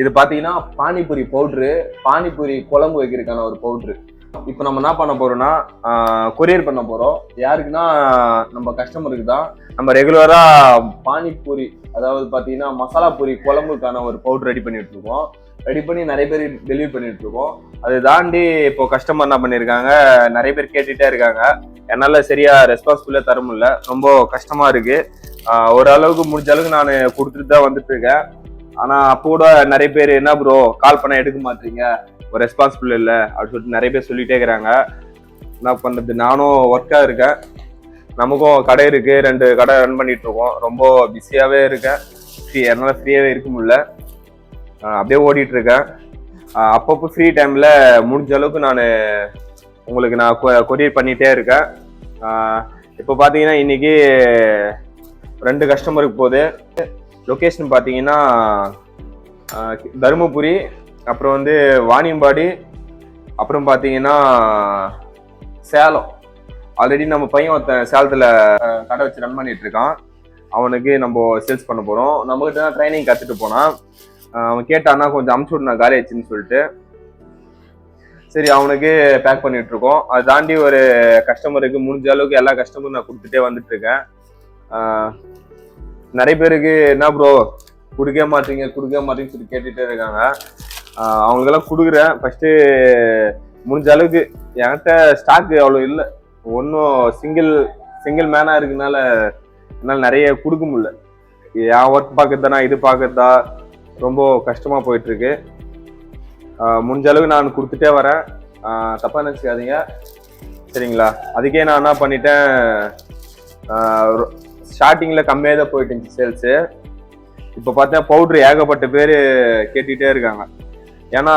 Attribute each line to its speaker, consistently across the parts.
Speaker 1: இது பாத்தீங்கன்னா பானிபூரி பவுட்ரு, பானிபூரி குழம்பு வைக்கிறதுக்கான ஒரு பவுட்ரு. இப்போ நம்ம என்ன பண்ண போறோம்னா கொரியர் பண்ண போறோம். யாருக்குன்னா நம்ம கஸ்டமருக்கு தான். நம்ம ரெகுலரா பானிபூரி, அதாவது பாத்தீங்கன்னா மசாலா பூரி குழம்புக்கான ஒரு பவுடர் ரெடி பண்ணிட்டு இருக்கோம். ரெடி பண்ணி நிறைய பேர் டெலிவரி பண்ணிட்டு இருக்கோம். அதை தாண்டி இப்போ கஸ்டமர் என்ன பண்ணிருக்காங்க, நிறைய பேர் கேட்டுட்டே இருக்காங்க. என்னால சரியா ரெஸ்பான்சிபிளா தர முடியல, ரொம்ப கஷ்டமா இருக்கு. ஓரளவுக்கு முடிஞ்ச அளவுக்கு நான் கொடுத்துட்டு தான் வந்துட்டு இருக்கேன். ஆனா அப்போ கூட நிறைய பேர் என்ன ப்ரோ கால் பண்ண எடுக்க மாட்டீங்க, ஒரு ரெஸ்பான்சிபிள் இல்லை அப்படின்னு சொல்லிட்டு நிறைய பேர் சொல்லிட்டே இருக்கிறாங்க. என்ன பண்றது, நானும் ஒர்க்கா இருக்கேன். நமக்கும் கடை இருக்கு, 2 கடை ரன் பண்ணிட்டு இருக்கோம். ரொம்ப பிஸியாவே இருக்கேன். என்னால ஃப்ரீயாவே இருக்க முடியல, அப்படியே ஓடிட்டு இருக்கேன். அப்பப்போ ஃப்ரீ டைம்ல முடிஞ்ச அளவுக்கு உங்களுக்கு நான் கொரியர் பண்ணிட்டே இருக்கேன். இப்போ பாத்தீங்கன்னா இன்னைக்கு 2 கஸ்டமருக்கு போகுது. லொகேஷன் பார்த்தீங்கன்னா தருமபுரி, அப்புறம் வந்து வாணியம்பாடி, அப்புறம் பார்த்தீங்கன்னா சேலம். ஆல்ரெடி நம்ம பையன் ஒருத்தன் சேலத்தில் கடை வச்சு ரன் பண்ணிட்டு இருக்கான். அவனுக்கு நம்ம சேல்ஸ் பண்ண போகிறோம். நம்மகிட்ட தான் ட்ரைனிங் கற்றுட்டு போனான். அவன் கேட்டான்னா கொஞ்சம் அமுச்சு விடு நான் காலி ஆச்சுன்னு சொல்லிட்டு, சரி அவனுக்கு பேக் பண்ணிட்டு இருக்கோம். அதை தாண்டி ஒரு கஸ்டமருக்கு முடிஞ்ச அளவுக்கு எல்லா கஸ்டமரும் நான் கொடுத்துட்டே வந்துட்டு இருக்கேன். நிறைய பேருக்கு என்ன ப்ரோ கொடுக்க மாட்டீங்கன்னு சொல்லி கேட்டுட்டே இருக்காங்க. அவங்களுக்கெல்லாம் கொடுக்குறேன். ஃபர்ஸ்ட் முடிஞ்ச அளவுக்கு என்கிட்ட ஸ்டாக் அவ்வளோ இல்லை. ஒன்றும் சிங்கிள் மேனா இருக்குனால என்னால் நிறைய கொடுக்க முடியல. என் ஒர்க் பார்க்கறதா இது பார்க்கறதா ரொம்ப கஷ்டமா போயிட்டு இருக்கு. முடிஞ்ச அளவுக்கு நான் கொடுத்துட்டே வரேன், தப்பா நினைச்சுக்காதீங்க சரிங்களா. அதுக்கே நான் என்ன பண்ணிட்டேன், ஸ்டார்டிங்ல கம்மியாக தான் போயிட்டு இருந்துச்சு சேல்ஸு. இப்போ பார்த்தா பவுட்ரு ஏகப்பட்ட பேர் கேட்டுகிட்டே இருக்காங்க. ஏன்னா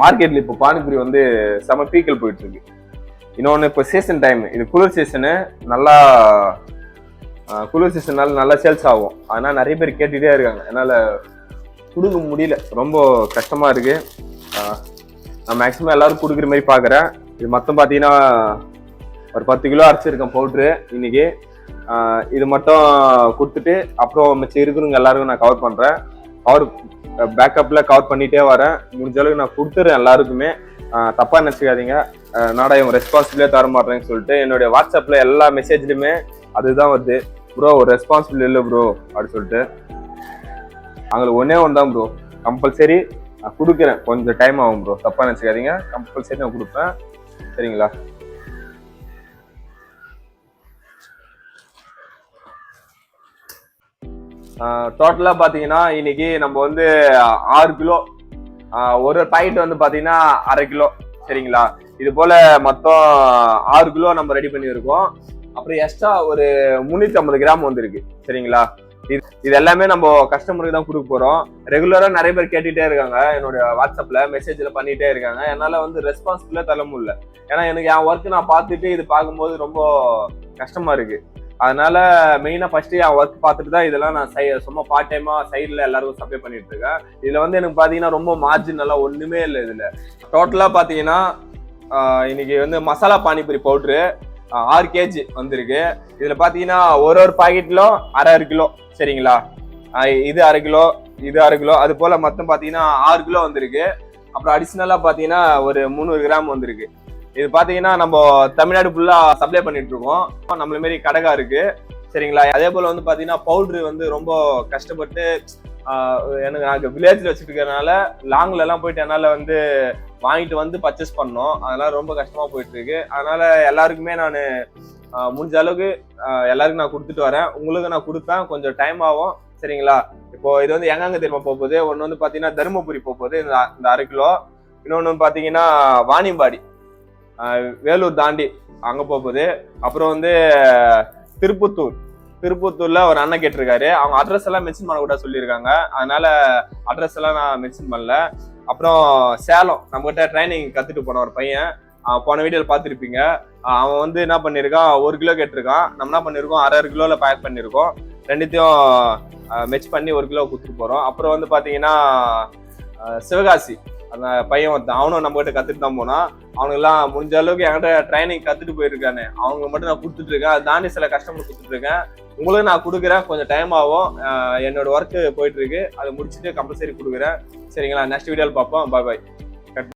Speaker 1: மார்க்கெட்ல இப்போ பானிபூரி வந்து செம பீக்கல் போயிட்டு இருக்கு. இன்னொன்று இப்போ சீசன் டைம், இது குளிர் சீசனு, குளிர் சீசன்னால நல்லா சேல்ஸ் ஆகும். அதனால் நிறைய பேர் கேட்டுகிட்டே இருக்காங்க. என்னால் கொடுக்க முடியல, ரொம்ப கஷ்டமா இருக்கு. நான் மேக்ஸிமம் எல்லாரும் கொடுக்குற மாதிரி பார்க்குறேன். இது மொத்தம் பார்த்தீங்கன்னா ஒரு 10 கிலோ அரைச்சிருக்கேன் பவுட்ரு இன்னைக்கு. இது மட்டும் கொடுத்துட்டு அப்புறம் மிச்சம் இருக்கிறவங்க எல்லாருக்கும் நான் கவர் பண்றேன். பேக்கப்ல கவர் பண்ணிட்டே வரேன். முடிஞ்ச அளவுக்கு நான் கொடுத்துறேன் எல்லாருக்குமே. தப்பா நினைச்சுக்காதீங்க, நாடா இவங்க ரெஸ்பான்சிபிளே தர மாட்டேன்னு சொல்லிட்டு என்னுடைய வாட்ஸ்அப்ல எல்லா மெசேஜ்லயுமே அதுதான் வருது, ப்ரோ ஒரு ரெஸ்பான்சிபிள் இல்லை ப்ரோ அப்படின்னு சொல்லிட்டு. அவங்களுக்கு ஒன்னே ஒன்று தான் ப்ரோ, கம்பல்சரி நான் கொடுக்குறேன். கொஞ்சம் டைம் ஆகும் ப்ரோ, தப்பா நினைச்சுக்காதீங்க, கம்பல்சரி நான் கொடுப்பேன் சரிங்களா. டோட்டலா பாத்தீங்கன்னா இன்னைக்கு நம்ம வந்து 6 கிலோ, ஒரு பாக்கெட் வந்து பாத்தீங்கன்னா 1/2 கிலோ சரிங்களா. இது போல மொத்தம் 6 கிலோ நம்ம ரெடி பண்ணியிருக்கோம். அப்புறம் எக்ஸ்ட்ரா ஒரு 350 கிராம் வந்திருக்கு சரிங்களா. இது எல்லாமே நம்ம கஸ்டமருக்கு தான் கொடுக்க போறோம். ரெகுலரா நிறைய பேர் கேட்டுட்டே இருக்காங்க, என்னோட வாட்ஸ்அப்ல மெசேஜ்ல பண்ணிட்டே இருக்காங்க. என்னால வந்து ரெஸ்பான்சிபிளா தர முடியல. ஏன்னா எனக்கு என் ஒர்க் நான் பார்த்துட்டு இது பார்க்கும்போது ரொம்ப கஷ்டமா இருக்கு. அதனால மெயினா ஃபர்ஸ்ட் என் ஒர்க் பார்த்துட்டு தான் இதெல்லாம் நான் சும்மா பார்ட் டைமா சைட்ல எல்லாருக்கும் சப்ளை பண்ணிட்டு இருக்கேன். இதுல வந்து எனக்கு பாத்தீங்கன்னா ரொம்ப மார்ஜின் எல்லாம் ஒண்ணுமே இல்லை. இதுல டோட்டலா பாத்தீங்கன்னா இன்னைக்கு வந்து மசாலா பானிபூரி பவுட்ரு 6 kg வந்திருக்கு. இதுல பாத்தீங்கன்னா ஒரு பாக்கெட்ல 1/2 கிலோ சரிங்களா. இது 1/2 கிலோ, இது 1/2 கிலோ, அது போல மொத்தம் பாத்தீங்கன்னா 6 கிலோ வந்திருக்கு. அப்புறம் அடிஷனலா பாத்தீங்கன்னா ஒரு 300 கிராம் வந்திருக்கு. இது பாத்தீங்கன்னா நம்ம தமிழ்நாடு ஃபுல்லா சப்ளை பண்ணிட்டு இருக்கோம். நம்மள மாரி கடகா இருக்கு சரிங்களா. அதே போல வந்து பாத்தீங்கன்னா பவுடரு வந்து ரொம்ப கஷ்டப்பட்டு எனக்கு நாங்கள் வில்லேஜ்ல வச்சுட்டு இருக்கிறதுனால லாங்ல எல்லாம் போயிட்டு என்னால வந்து வாங்கிட்டு வந்து பர்ச்சேஸ் பண்ணோம். அதனால ரொம்ப கஷ்டமா போயிட்டு இருக்கு. அதனால எல்லாருக்குமே நான் முடிஞ்ச அளவுக்கு எல்லாருக்கும் நான் கொடுத்துட்டு வரேன். உங்களுக்கு நான் கொடுப்பேன், கொஞ்சம் டைம் ஆகும் சரிங்களா. இப்போ இது வந்து எங்கெங்க தெரியுமா போகுது, ஒன்று வந்து பாத்தீங்கன்னா தருமபுரி போகுது இந்த 1/2 கிலோ, இன்னொன்று பாத்தீங்கன்னா வாணியம்பாடி வேலூர் தாண்டி அங்க போகுது. அப்புறம் வந்து திருப்பத்தூர்ல ஒரு அண்ணன் கேட்டிருக்காரு, அவங்க அட்ரஸ் எல்லாம் மென்ஷன் பண்ண கூட சொல்லியிருக்காங்க. அதனால அட்ரஸ் எல்லாம் நான் மென்ஷன் பண்ணல. அப்புறம் சேலம் நம்ம கிட்ட ட்ரைனிங் கத்துட்டு போன ஒரு பையன், போன வீடியோல பார்த்துருப்பீங்க. அவன் வந்து என்ன பண்ணிருக்கான், 1 கிலோ கேட்டிருக்கான். நம்ம என்ன பண்ணிருக்கோம் 1/2 கிலோல பேக் பண்ணிருக்கோம். ரெண்டுத்தையும் மெச் பண்ணி 1 கிலோ கொடுத்துட்டு போறோம். அப்புறம் வந்து பாத்தீங்கன்னா அந்த பையன் ஒருத்தன் அவனும் நம்ம கிட்ட கத்துட்டு தான் போனான். அவனுக்கெல்லாம் முடிஞ்ச அளவுக்கு என்கிட்ட ட்ரைனிங் கத்துட்டு போயிருக்கானு அவங்க மட்டும் நான் கொடுத்துட்டு இருக்கேன். அது தாண்டி சில கஸ்டமர் கொடுத்துட்டு இருக்கேன். உங்களுக்கு நான் கொடுக்குறேன், கொஞ்சம் டைம் ஆகும். என்னோட ஒர்க் போயிட்டு இருக்கு, அதை முடிச்சுட்டு கம்பல்சரி கொடுக்குறேன். சரிங்களா? நெக்ஸ்ட் வீடியோவில் பார்ப்போம். பாய் பாய்.